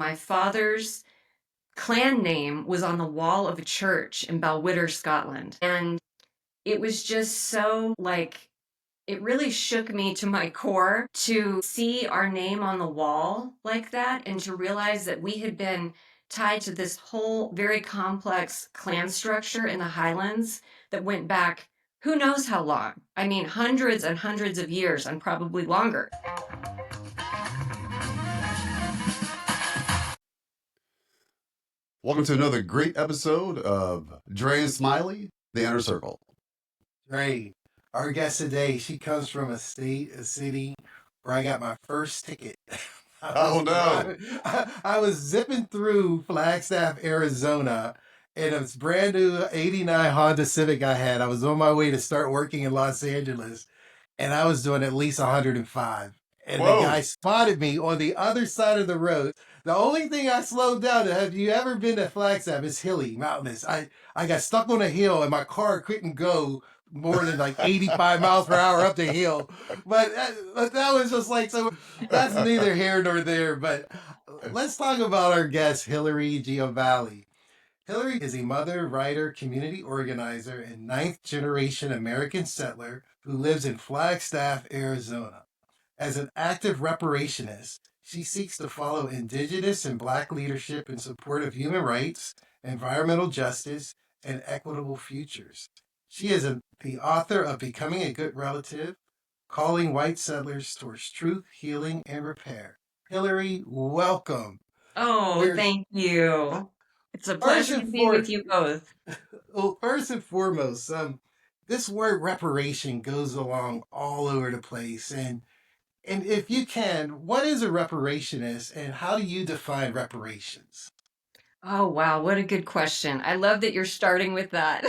My father's clan name was on the wall of a church in Balwhidder, Scotland. And it was just so it really shook me to my core to see our name on the wall like that and to realize that we had been tied to this whole very complex clan structure in the Highlands that went back who knows how long. I mean, hundreds and hundreds of years and probably longer. Welcome to another great episode of Dre and Smiley, The Inner Circle. Dre, our guest today, she comes from a city where I got my first ticket. Oh, no. I was zipping through Flagstaff, Arizona, and it was brand new 89 Honda Civic I had. I was on my way to start working in Los Angeles, and I was doing at least 105. And Whoa. the guy spotted me on the other side of the road. The only thing I slowed down to, have you ever been to Flagstaff? It's hilly, mountainous. I got stuck on a hill and my car couldn't go more than like 85 miles per hour up the hill. But that was just like, so that's neither here nor there. But let's talk about our guest, Hilary Giovale. Hilary is a mother, writer, community organizer, and ninth generation American settler who lives in Flagstaff, Arizona. As an active reparationist, she seeks to follow Indigenous and Black leadership in support of human rights, environmental justice, and equitable futures. She is the author of Becoming a Good Relative, Calling White Settlers Towards Truth, Healing, and Repair. Hilary, welcome. Oh, thank you. It's a pleasure to be with you both. Well, first and foremost, this word reparation goes along all over the place. And if you can, what is a reparationist and how do you define reparations? Oh, wow. What a good question. I love that you're starting with that.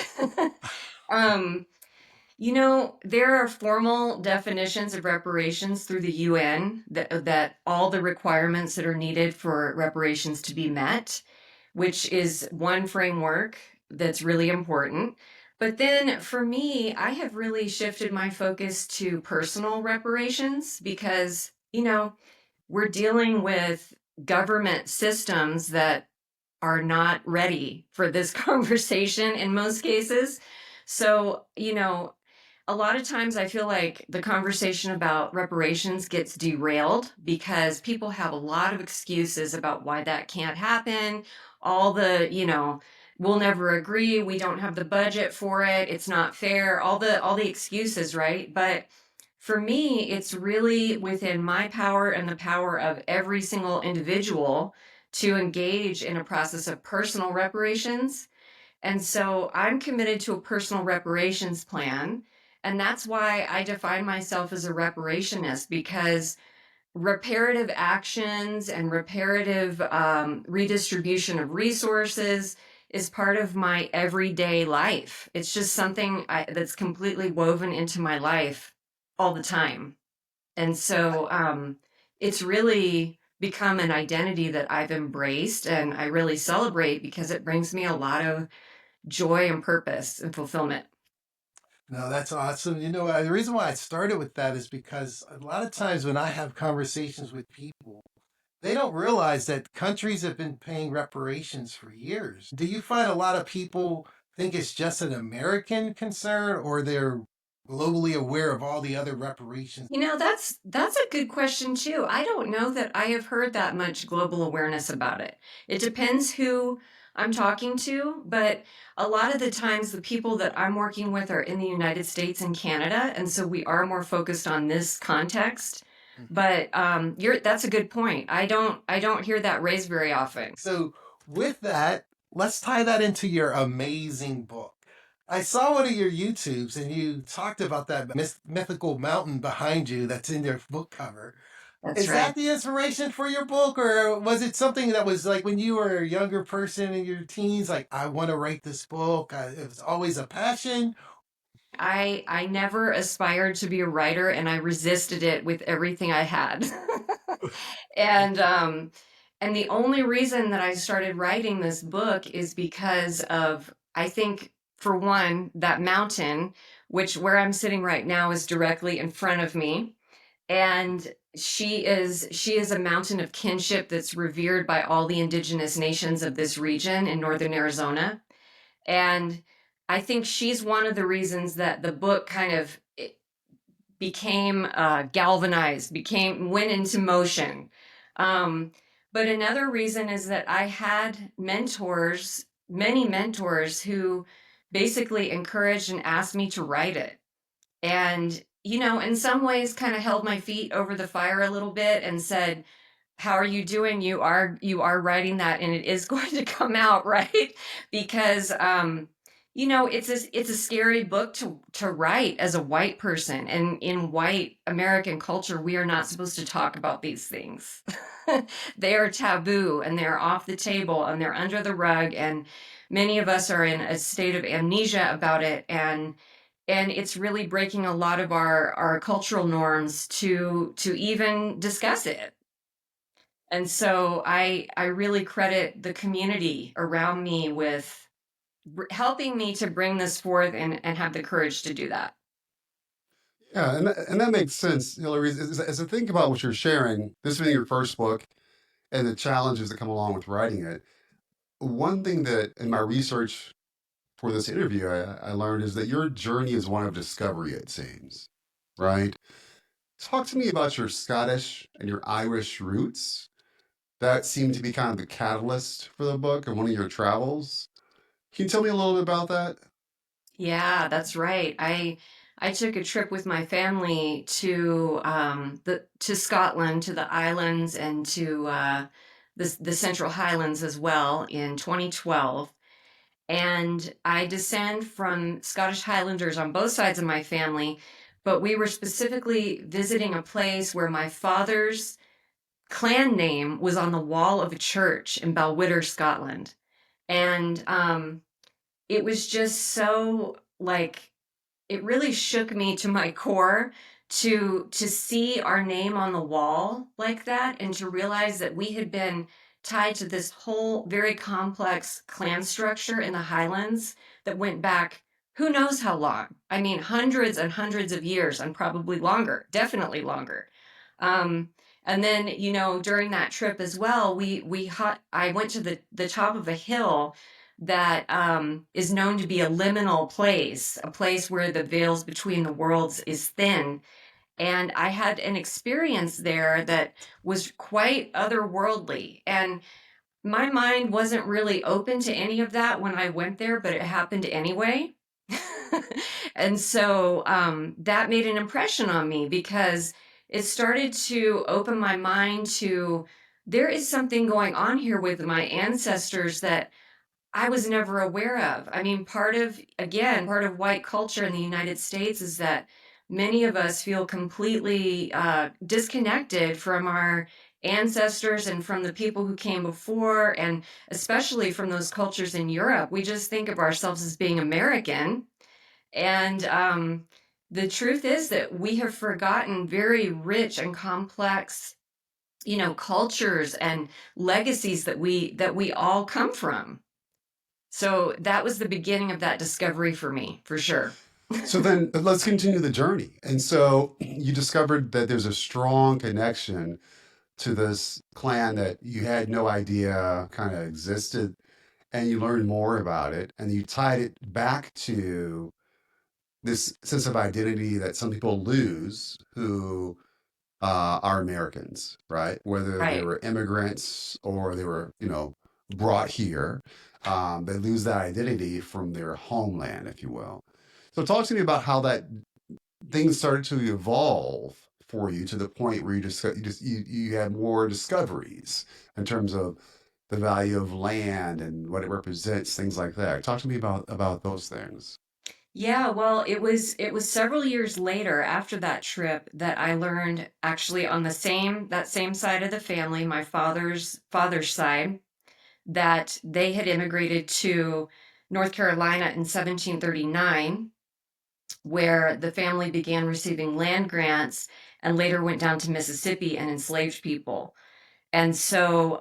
There are formal definitions of reparations through the UN that all the requirements that are needed for reparations to be met, which is one framework that's really important. But then for me, I have really shifted my focus to personal reparations because, we're dealing with government systems that are not ready for this conversation in most cases. So, a lot of times I feel like the conversation about reparations gets derailed because people have a lot of excuses about why that can't happen. All the, we'll never agree, we don't have the budget for it, it's not fair, all the excuses, right? But for me, it's really within my power and the power of every single individual to engage in a process of personal reparations. And so I'm committed to a personal reparations plan. And that's why I define myself as a reparationist, because reparative actions and reparative redistribution of resources is part of my everyday life. It's just something that's completely woven into my life all the time. And so it's really become an identity that I've embraced and I really celebrate because it brings me a lot of joy and purpose and fulfillment. No, that's awesome. The reason why I started with that is because a lot of times when I have conversations with people, they don't realize that countries have been paying reparations for years. Do you find a lot of people think it's just an American concern or they're globally aware of all the other reparations? That's a good question too. I don't know that I have heard that much global awareness about it. It depends who I'm talking to, but a lot of the times the people that I'm working with are in the United States and Canada, and so we are more focused on this context. But that's a good point. I don't hear that raised very often. So with that, let's tie that into your amazing book. I saw one of your YouTubes and you talked about that mythical mountain behind you that's in your book cover. That's Is right. that the inspiration for your book, or was it something that was like when you were a younger person in your teens, like, I want to write this book? It was always a passion. I never aspired to be a writer and I resisted it with everything I had. And the only reason that I started writing this book is because of, I think, for one, that mountain, which where I'm sitting right now is directly in front of me. And She is a mountain of kinship that's revered by all the indigenous nations of this region in northern Arizona. And I think she's one of the reasons that the book kind of became galvanized, became went into motion. Um, but another reason is that I had mentors, many mentors, who basically encouraged and asked me to write it. And, in some ways kind of held my feet over the fire a little bit and said, how are you doing? You are writing that, and it is going to come out, right? Because it's a scary book to write as a white person, and in white American culture, we are not supposed to talk about these things. They are taboo, and they're off the table, and they're under the rug, and many of us are in a state of amnesia about it, and it's really breaking a lot of our cultural norms to even discuss it. And so I really credit the community around me with helping me to bring this forth and have the courage to do that. Yeah, and that makes sense, Hillary. As I think about what you're sharing, this being your first book and the challenges that come along with writing it, one thing that in my research for this interview I learned is that your journey is one of discovery, it seems, right? Talk to me about your Scottish and your Irish roots. That seemed to be kind of the catalyst for the book and one of your travels. Can you tell me a little bit about that? Yeah, that's right. I took a trip with my family to Scotland, to the islands, and to the Central Highlands as well in 2012. And I descend from Scottish Highlanders on both sides of my family, but we were specifically visiting a place where my father's clan name was on the wall of a church in Balwhidder, Scotland. And it was just so like it really shook me to my core to see our name on the wall like that, and to realize that we had been tied to this whole very complex clan structure in the Highlands that went back who knows how long. I mean, hundreds and hundreds of years, and probably longer, definitely longer. um, and then, during that trip as well, I went to the top of a hill that is known to be a liminal place, a place where the veils between the worlds is thin. And I had an experience there that was quite otherworldly. And my mind wasn't really open to any of that when I went there, but it happened anyway. And so that made an impression on me because it started to open my mind to there is something going on here with my ancestors that I was never aware of. I mean, part of white culture in the United States is that many of us feel completely disconnected from our ancestors and from the people who came before, and especially from those cultures in Europe. We just think of ourselves as being American. And the truth is that we have forgotten very rich and complex, cultures and legacies that we all come from. So that was the beginning of that discovery for me, for sure. So then let's continue the journey. And so you discovered that there's a strong connection to this clan that you had no idea kind of existed, and you learned more about it, and you tied it back to this sense of identity that some people lose who are Americans, right? Whether they Right. were immigrants or they were, brought here, they lose that identity from their homeland, if you will. So talk to me about how that things started to evolve for you to the point where you had more discoveries in terms of the value of land and what it represents, things like that. Talk to me about those things. Yeah, well, it was several years later after that trip that I learned, actually, on that same side of the family, my father's side, that they had immigrated to North Carolina in 1739, where the family began receiving land grants and later went down to Mississippi and enslaved people. And so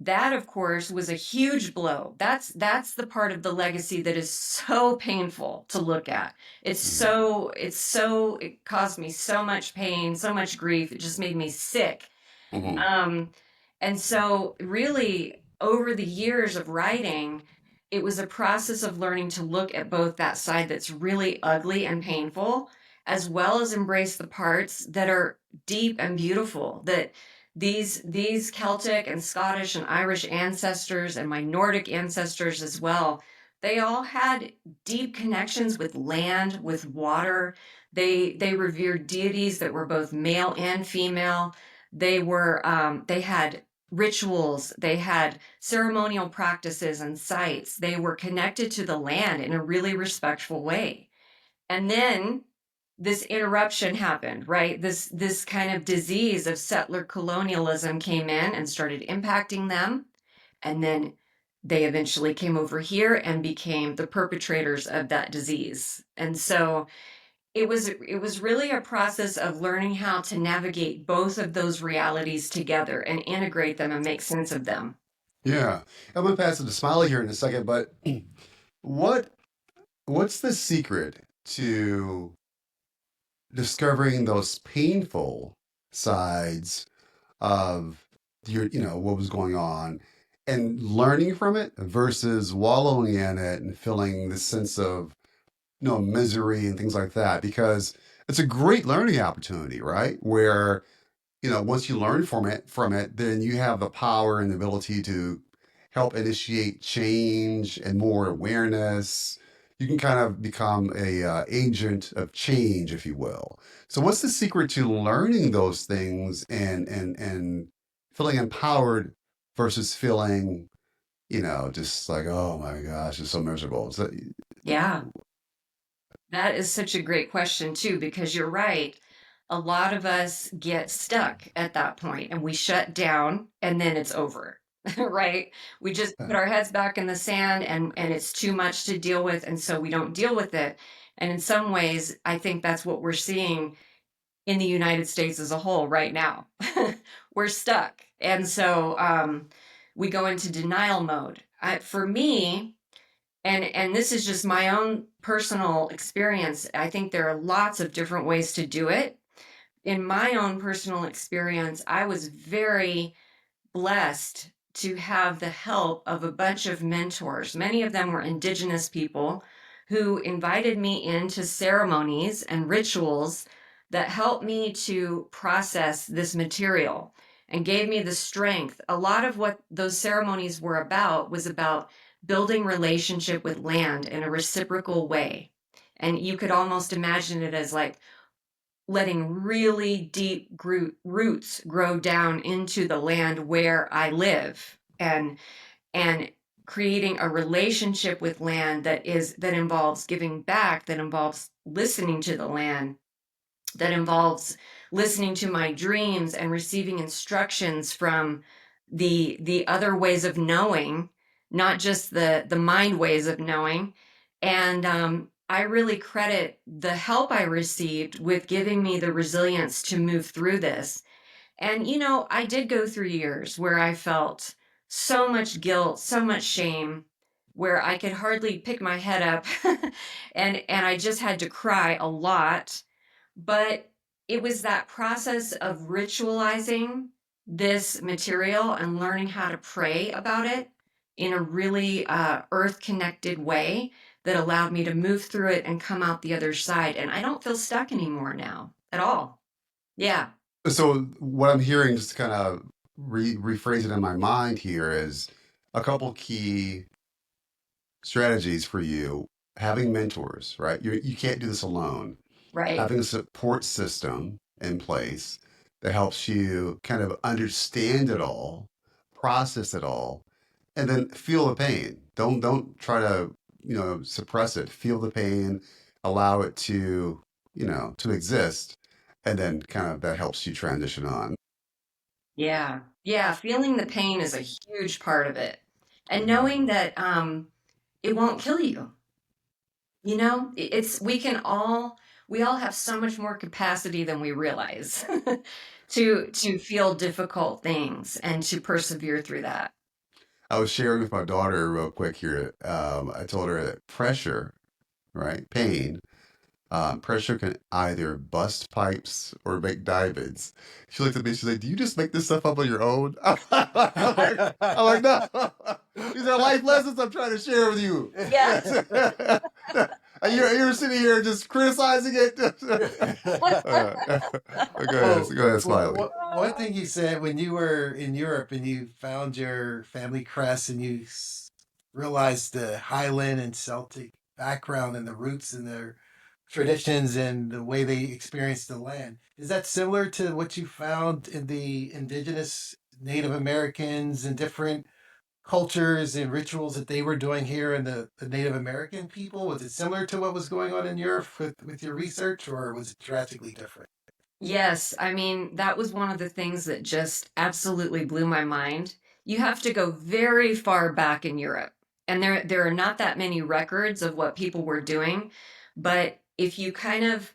that of course was a huge blow. That's the part of the legacy that is so painful to look at. Mhm. It caused me so much pain, so much grief. It just made me sick. Mhm. Um, and so, really, over the years of writing, it was a process of learning to look at both that side that's really ugly and painful, as well as embrace the parts that are deep and beautiful. That these Celtic and Scottish and Irish ancestors and my Nordic ancestors as well, they all had deep connections with land, with water. They revered deities that were both male and female. They had rituals, they had ceremonial practices and sites. They were connected to the land in a really respectful way. And then this interruption happened, right? This kind of disease of settler colonialism came in and started impacting them. And then they eventually came over here and became the perpetrators of that disease. And so it was really a process of learning how to navigate both of those realities together and integrate them and make sense of them. Yeah. I'm gonna pass it to Smiley here in a second, but what what's the secret to discovering those painful sides of what was going on and learning from it versus wallowing in it and feeling this sense of misery and things like that, because it's a great learning opportunity, right? Where once you learn from it, then you have the power and the ability to help initiate change and more awareness. You can kind of become a agent of change, if you will. So, what's the secret to learning those things and feeling empowered versus feeling, just like, oh my gosh, it's so miserable? So, Yeah, that is such a great question, too, because you're right. A lot of us get stuck at that point and we shut down and then it's over, right? We just put our heads back in the sand and it's too much to deal with. And so we don't deal with it. And in some ways, I think that's what we're seeing in the United States as a whole right now. We're stuck. And so we go into denial mode. For me, and this is just my own personal experience, I think there are lots of different ways to do it. In my own personal experience, I was very blessed to have the help of a bunch of mentors. Many of them were Indigenous people who invited me into ceremonies and rituals that helped me to process this material and gave me the strength. A lot of what those ceremonies were about was about building relationship with land in a reciprocal way. And you could almost imagine it as like letting really deep roots grow down into the land where I live and creating a relationship with land that involves giving back, that involves listening to the land, that involves listening to my dreams and receiving instructions from the other ways of knowing, not just the mind ways of knowing. And I really credit the help I received with giving me the resilience to move through this. And I did go through years where I felt so much guilt, so much shame, where I could hardly pick my head up and I just had to cry a lot. But it was that process of ritualizing this material and learning how to pray about it in a really earth connected way that allowed me to move through it and come out the other side. And I don't feel stuck anymore now at all. Yeah. So what I'm hearing, just to kind of rephrase it in my mind here, is a couple key strategies for you. Having mentors, right? You can't do this alone. Right. Having a support system in place that helps you kind of understand it all, process it all, and then feel the pain. Don't try to suppress it. Feel the pain, allow it to exist, and then kind of that helps you transition on. Yeah. Yeah. Feeling the pain is a huge part of it. And knowing Mhm. that it won't kill you. We all have so much more capacity than we realize to feel difficult things and to persevere through that. I was sharing with my daughter real quick here. I told her that pressure, right, pain, pressure can either bust pipes or make diamonds. She looked at me. She's like, "Do you just make this stuff up on your own?" I'm like, "No. These are life lessons I'm trying to share with you." Yeah. And you're sitting here just criticizing it. Well, Go ahead, Smiley. one thing you said when you were in Europe and you found your family crest and you realized the Highland and Celtic background and the roots and their traditions and the way they experienced the land. Is that similar to what you found in the indigenous Native Americans and different cultures and rituals that they were doing here in the Native American people? Was it similar to what was going on in Europe with your research, or was it drastically different? Yes, I mean, that was one of the things that just absolutely blew my mind. You have to go very far back in Europe, and there are not that many records of what people were doing, but if you kind of,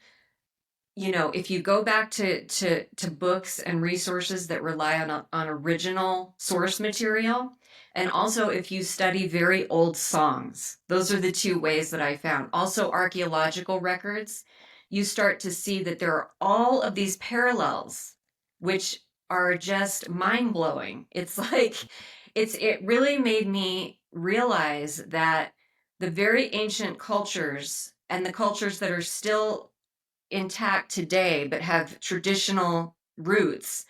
if you go back to books and resources that rely on original source material, and also if you study very old songs, those are the two ways that I found. Also, archaeological records, you start to see that there are all of these parallels, which are just mind blowing. It's like, it really made me realize that the very ancient cultures and the cultures that are still intact today but have traditional roots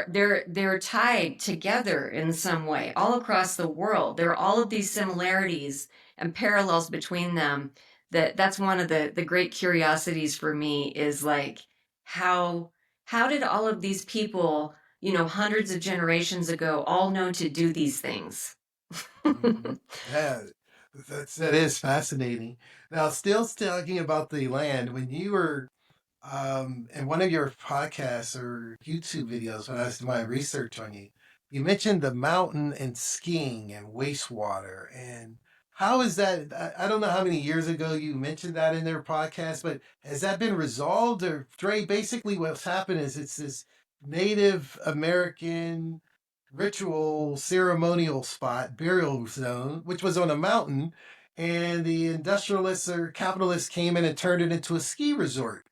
they're tied together in some way all across the world. There are all of these similarities and parallels between them. That's one of the great curiosities for me, is like how did all of these people, hundreds of generations ago, all know to do these things? Hmm. Yeah, that is fascinating. Now, still talking about the land, when you were in one of your podcasts or YouTube videos, when I was doing my research on you, you mentioned the mountain and skiing and wastewater. And how is that? I don't know how many years ago you mentioned that in their podcast, but has that been resolved? Or, Dre, basically what's happened is it's this Native American ritual ceremonial spot, burial zone, which was on a mountain. And the industrialists or capitalists came in and turned it into a ski resort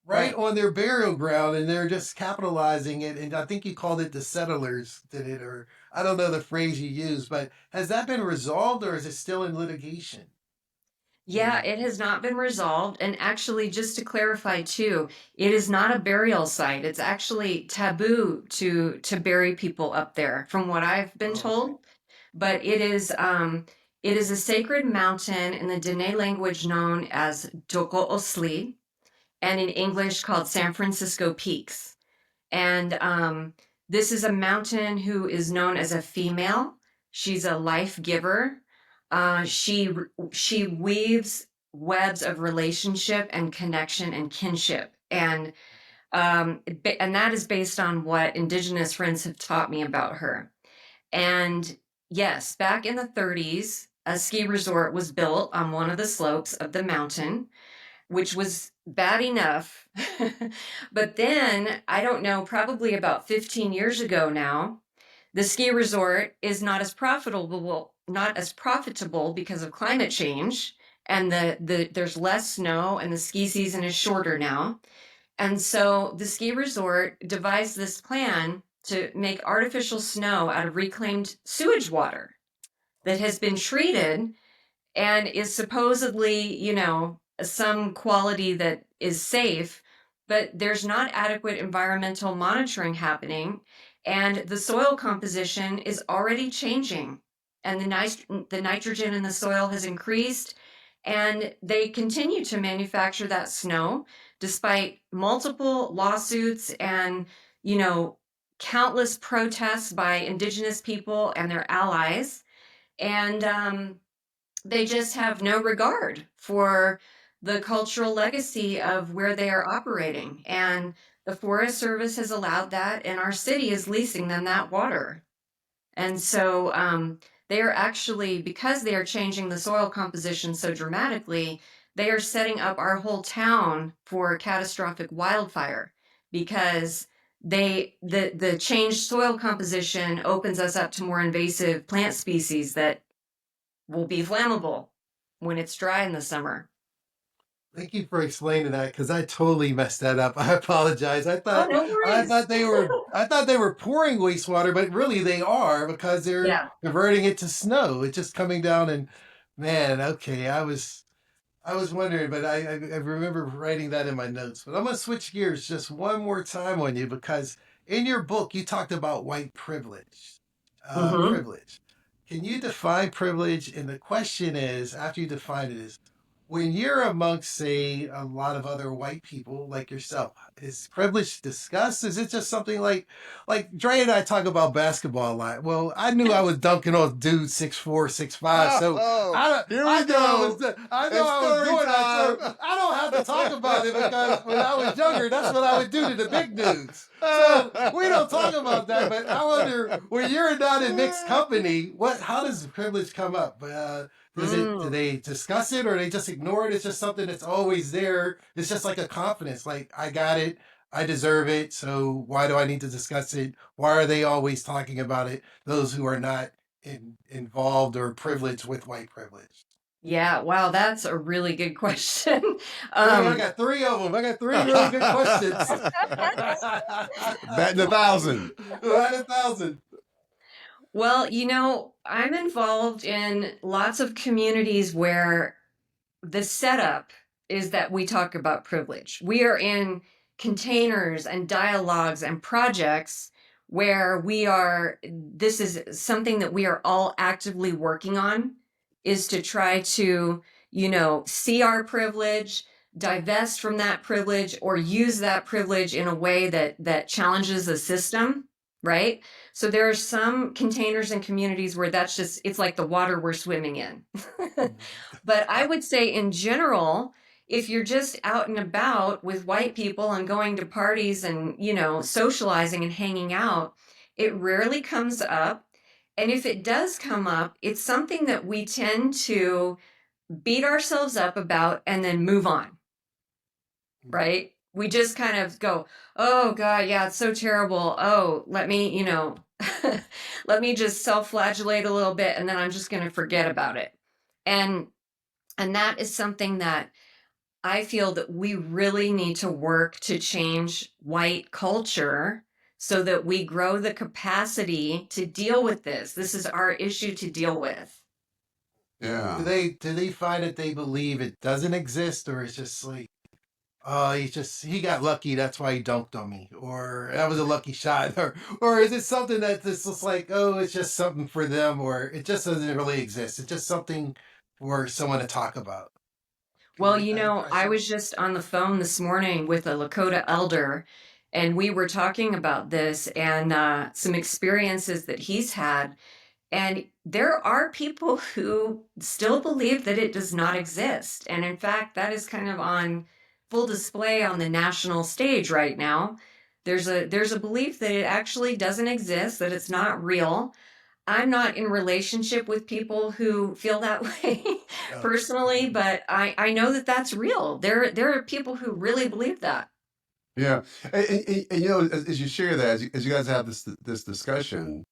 right Right. on their burial ground, and they're just capitalizing it. And I think you called it the settlers did it, or I don't know the phrase you used, but has that been resolved or is it still in litigation? Do you Yeah, know? it has not been resolved. And actually, just to clarify too, it is not a burial site. It's actually taboo to bury people up there, from what I've been Oh, okay. told. But it is a sacred mountain in the Dene language known as Doko Osli, and in English called San Francisco Peaks. And this is a mountain who is known as a female. She's a life giver. She weaves webs of relationship and connection and kinship, and that is based on what Indigenous friends have taught me about her. And yes, back in the 30s, a ski resort was built on one of the slopes of the mountain, which was bad enough. But then, I don't know, probably about 15 years ago now, the ski resort is not as profitable because of climate change, and there's less snow and the ski season is shorter now. And so the ski resort devised this plan to make artificial snow out of reclaimed sewage water that has been treated and is supposedly, some quality that is safe, but there's not adequate environmental monitoring happening, and the soil composition is already changing, and the nitrogen in the soil has increased, and they continue to manufacture that snow despite multiple lawsuits and, you know, countless protests by Indigenous people and their allies. And they just have no regard for the cultural legacy of where they are operating. And the Forest Service has allowed that, and our city is leasing them that water. And so they are actually, because they are changing the soil composition so dramatically, they are setting up our whole town for catastrophic wildfire, because the changed soil composition opens us up to more invasive plant species that will be flammable when it's dry in the summer. Thank you for explaining that because I totally messed that up. I apologize. Oh, no worries. I thought they were pouring wastewater, but really they are because they're Yeah. converting it to snow. It's just coming down and man, okay. I was wondering, but I remember writing that in my notes. But I'm gonna switch gears just one more time on you because in your book you talked about white privilege. Mm-hmm. Privilege. Can you define privilege? And the question is, after you define it, is when you're amongst, say, a lot of other white people like yourself, is privilege discussed? Is it just something like Dre and I talk about basketball a lot? Well, I knew I was dunking on dudes 6'4", 6'5", so Oh, here we I know go. I know It's I was story doing that, time. so I don't have to talk about it because when I was younger, that's what I would do to the big dudes. So we don't talk about that, but I wonder when you're not in mixed company, how does privilege come up? Do Mm. they discuss it or they just ignore it? It's just something that's always there. It's just like a confidence. Like I got it, I deserve it. So why do I need to discuss it? Why are they always talking about it? Those who are not involved or privileged with white privilege. Yeah, wow, that's a really good question. I got three of them. I got three really good questions. Batting 1,000. Right, 1,000. Well, I'm involved in lots of communities where the setup is that we talk about privilege. We are in containers and dialogues and projects where this is something that we are all actively working on, is to try to, see our privilege, divest from that privilege, or use that privilege in a way that challenges the system, right? So there are some containers and communities where it's like the water we're swimming in. But I would say in general, if you're just out and about with white people and going to parties and, socializing and hanging out, it rarely comes up. And if it does come up, it's something that we tend to beat ourselves up about and then move on, right? We just kind of go, oh God, yeah, it's so terrible. Oh, let me, let me just self-flagellate a little bit and then I'm just going to forget about it. And and that is something that I feel that we really need to work to change white culture so that we grow the capacity to deal with this. This is our issue to deal with. Yeah. Do they find that they believe it doesn't exist, or it's just like, oh, he got lucky, that's why he dunked on me, or that was a lucky shot, or is it something that it's just like, oh, it's just something for them, or it just doesn't really exist? It's just something for someone to talk about. Do you Well, get that I impression? was just on the phone this morning with a Lakota elder, and we were talking about this and some experiences that he's had. And there are people who still believe that it does not exist. And in fact, that is kind of on full display on the national stage right now. There's a belief that it actually doesn't exist, that it's not real. I'm not in relationship with people who feel that way No. personally, but I know that that's real. There are people who really believe that. Yeah. And, as you share that, as you guys have this discussion,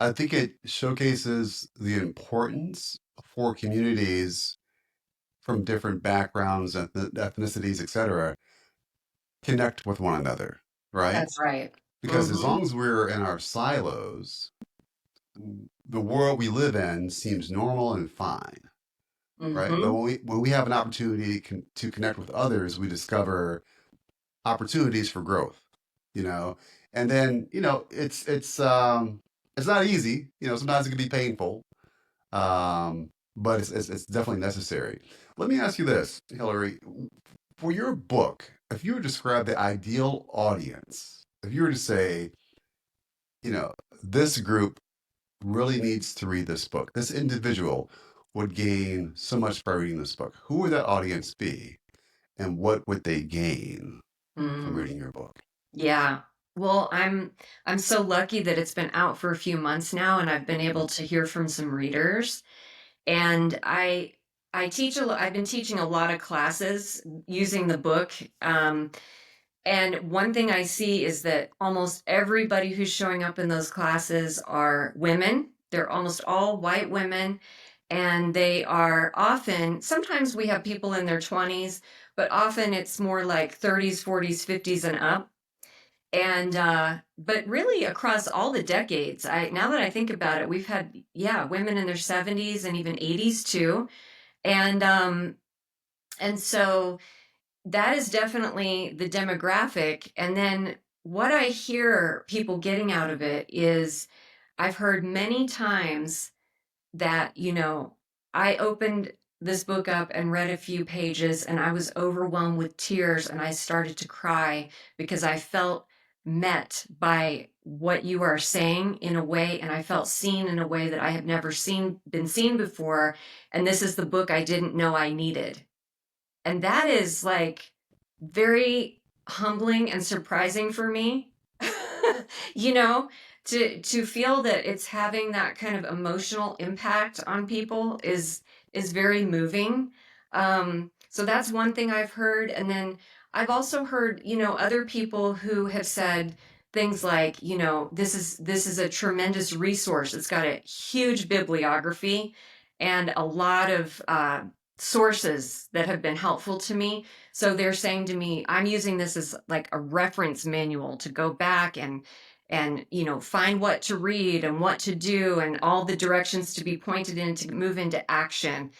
I think it showcases the importance for communities from different backgrounds, ethnicities, etc., connect with one another, right? That's right. Because as Mm-hmm. long as we're in our silos, the world we live in seems normal and fine, right? But Mm-hmm. when we have an opportunity to connect with others, we discover opportunities for growth, you know. And then it's not easy, sometimes it can be painful, but it's definitely necessary. Let me ask you this, Hillary, for your book, if you were to describe the ideal audience, if you were to say, you know, this group really needs to read this book, this individual would gain so much by reading this book, who would that audience be, and what would they gain from Mm. reading your book? Yeah. Well, I'm so lucky that it's been out for a few months now and I've been able to hear from some readers. And I've been teaching a lot of classes using the book. And one thing I see is that almost everybody who's showing up in those classes are women. They're almost all white women. And they are often, sometimes we have people in their 20s, but often it's more like 30s, 40s, 50s, and up. And, but really across all the decades, now that I think about it, we've had, yeah, women in their 70s and even 80s too. And, and so, that is definitely the demographic. And then what I hear people getting out of it is I've heard many times that, I opened this book up and read a few pages and I was overwhelmed with tears and I started to cry because I felt met by what you are saying in a way, and I felt seen in a way that I have never been seen before. And this is the book I didn't know I needed. And that is like very humbling and surprising for me. you know, to feel that it's having that kind of emotional impact on people is very moving. So that's one thing I've heard. And then I've also heard, other people who have said things like, this is a tremendous resource. It's got a huge bibliography and a lot of sources that have been helpful to me. So they're saying to me, I'm using this as like a reference manual to go back and find what to read and what to do and all the directions to be pointed in to move into action,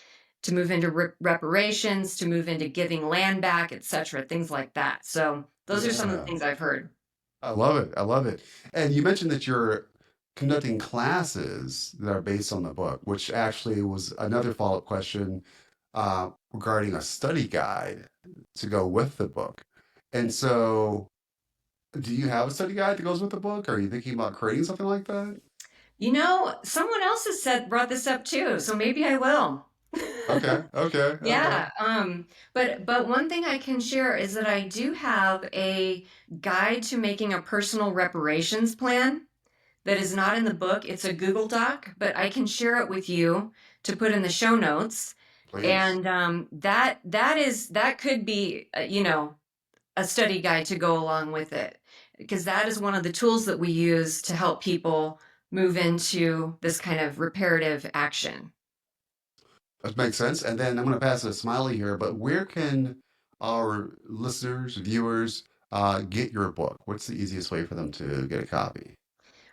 to move into reparations, to move into giving land back, etc., things like that. So those are some of the Yeah. things I've heard. I love it. I love it. And you mentioned that you're conducting classes that are based on the book, which actually was another follow-up question regarding a study guide to go with the book. And so, do you have a study guide that goes with the book? Are you thinking about creating something like that? Someone else has brought this up too, so maybe I will. Okay, okay, okay. Yeah, but one thing I can share is that I do have a guide to making a personal reparations plan that is not in the book. It's a Google Doc, but I can share it with you to put in the show notes. Please. And that could be a study guide to go along with it, because that is one of the tools that we use to help people move into this kind of reparative action. That makes sense. And then I'm going to pass it to Smiley here, but where can our listeners, viewers, get your book? What's the easiest way for them to get a copy?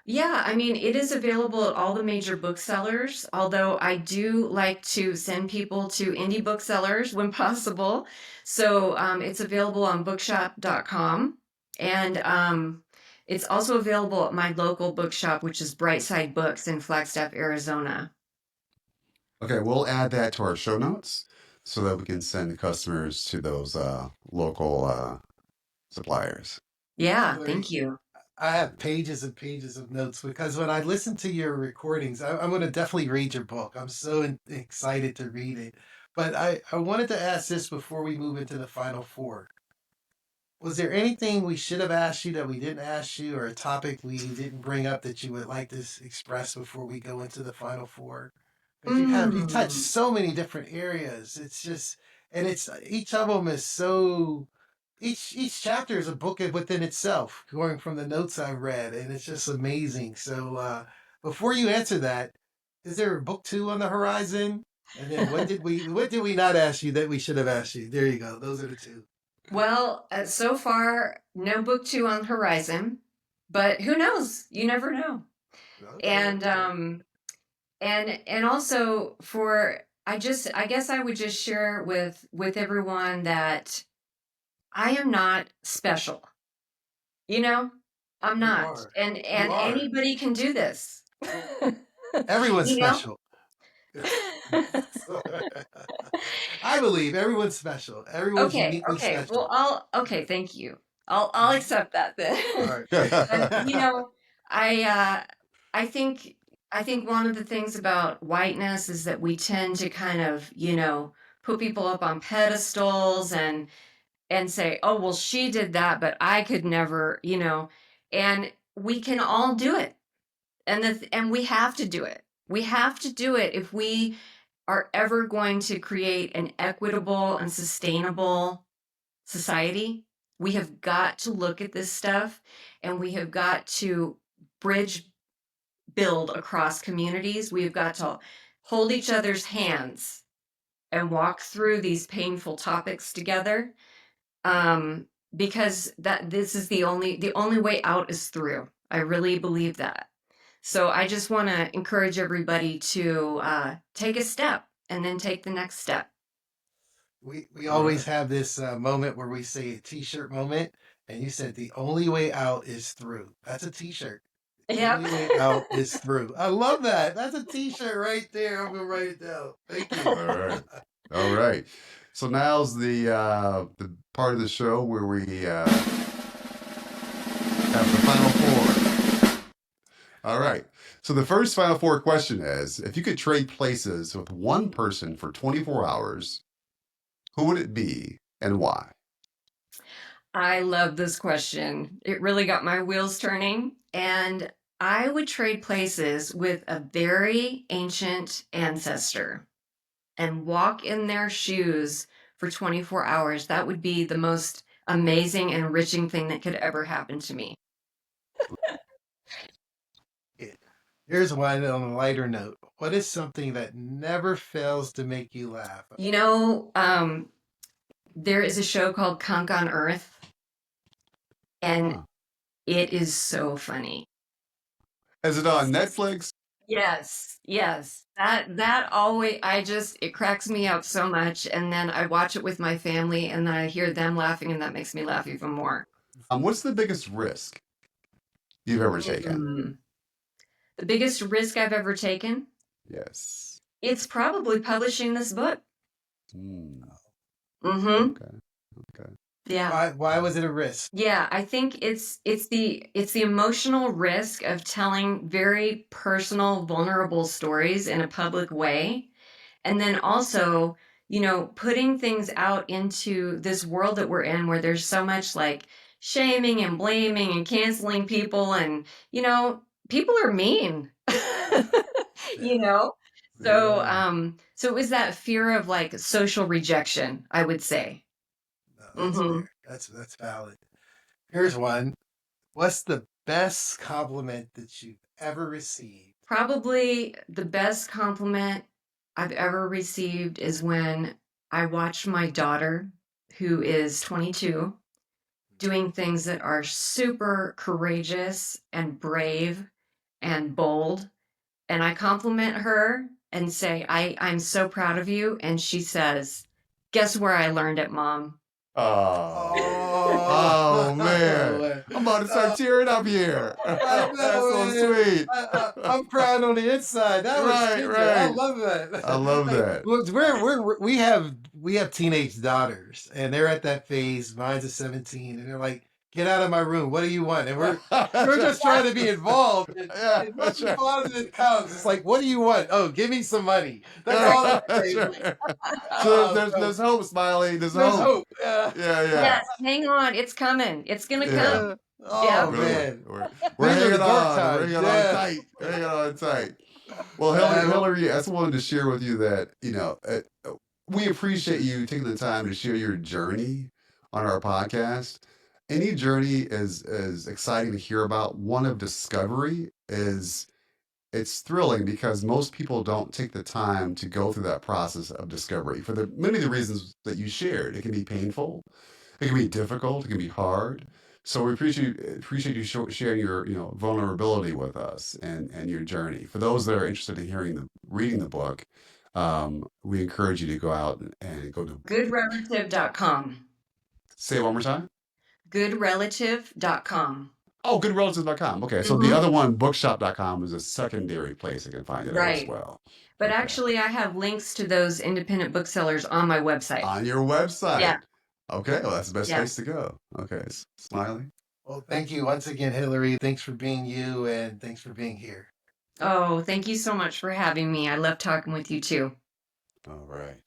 Yeah, I mean, it is available at all the major booksellers, although I do like to send people to indie booksellers when possible. So it's available on bookshop.com. And it's also available at my local bookshop, which is Brightside Books in Flagstaff, Arizona. Okay, we'll add that to our show notes so that we can send the customers to those local suppliers. Yeah, Hilary, thank you. I have pages and pages of notes because when I listen to your recordings, I'm going to definitely read your book. I'm so excited to read it. But I wanted to ask this before we move into the final four. Was there anything we should have asked you that we didn't ask you, or a topic we didn't bring up that you would like to express before we go into the final four? Because you touch Mm. so many different areas. It's just, and it's each of them is so, each chapter is a book within itself, going from the notes I've read, and it's just amazing. So before you answer that, is there a book two on the horizon? And then what did we not ask you that we should have asked you? There you go. Those are the two. Well, so far, no book two on the horizon, but who knows? You never know. Okay, And okay. and also I guess I would just share with everyone that I am not special. You know, I'm You not. are. You And are. anybody can do this. Everyone's you know? special. I believe everyone's special. Everyone's Okay, uniquely okay. Well, special. okay, thank you. I'll accept that then. All right. But I I think I think one of the things about whiteness is that we tend to kind of, put people up on pedestals and say, "Oh, well, she did that, but I could never," and we can all do it. And we have to do it. We have to do it if we are ever going to create an equitable and sustainable society. We have got to look at this stuff, and we have got to build across communities. We have got to hold each other's hands and walk through these painful topics together. Because this is the only way out is through. I really believe that. So I just want to encourage everybody to take a step and then take the next step. We always have this moment where we say a T-shirt moment, and you said the only way out is through. That's a T-shirt. The Yep. only way out is through. I love that. That's a T-shirt right there. I'm gonna write it down. Thank you. All right. All right. So now's the part of the show where we have the final four. All right. So the first final four question is, if you could trade places with one person for 24 hours, who would it be and why? I love this question. It really got my wheels turning. And I would trade places with a very ancient ancestor and walk in their shoes for 24 hours. That would be the most amazing and enriching thing that could ever happen to me. Here's one on a lighter note. What is something that never fails to make you laugh? You know, there is a show called Kunk on Earth, and Huh. it is so funny. Is it on Netflix? Yes, yes. That always it cracks me up so much, and then I watch it with my family and then I hear them laughing and that makes me laugh even more. What's the biggest risk you've ever taken? Mm. The biggest risk I've ever taken? Yes. It's probably publishing this book. Mm, Mm-hmm. okay. Okay. Yeah. Why was it a risk? Yeah, I think it's the emotional risk of telling very personal, vulnerable stories in a public way. And then also, you know, putting things out into this world that we're in where there's so much like shaming and blaming and canceling people and, you know, people are mean. You know? So, Yeah. so it was that fear of like social rejection, I would say. No, that's Mm-hmm. fair. That's valid. Here's one. What's the best compliment that you've ever received? Probably the best compliment I've ever received is when I watched my daughter, who is 22, doing things that are super courageous and brave and bold. And I compliment her and say, I'm so proud of you. And she says, guess where I learned it, Mom? Oh, man. I'm about to start tearing up here. I That's know, so man. sweet. I'm crying on the inside. That was Right, super. I right. love that. I love Like, that. look, we have teenage daughters, and they're at that phase. Mine's a 17, and they're like, "Get out of my room! What do you want?" And we're just trying to be involved. And Yeah, as much that's right. positive comes, it's like, "What do you want? Oh, give me some money." That's all Yeah, that's that's saying. right. So Oh, there's hope, Smiley. There's there's hope. hope. Yeah. Yeah, yeah. Yes, hang on. It's coming. It's going to Yeah. come. Oh Yep. man, We're these are hanging the dark on. We're times. hanging on Yeah. tight. We're hanging on tight. Well, Uh, Hilary, I just wanted to share with you that, we appreciate you taking the time to share your journey on our podcast. Any journey is exciting to hear about. One of discovery is it's thrilling because most people don't take the time to go through that process of discovery for the many of the reasons that you shared. It can be painful, it can be difficult, it can be hard. So we appreciate you sharing your vulnerability with us and your journey. For those that are interested in reading the book, we encourage you to go out and go to Goodrelative.com. say it one more time. Goodrelative.com. Oh, goodrelatives.com. Okay, so the Mhm. other one, bookshop.com, is a secondary place you can find it at as Right. well. But Okay. actually, I have links to those independent booksellers on my website. On your website. Yeah. Okay, well, that's the best Yeah. place to go. Okay, Smiley. well, thank you once again, Hilary. Thanks for being you, and thanks for being here. Oh, thank you so much for having me. I love talking with you too. All right.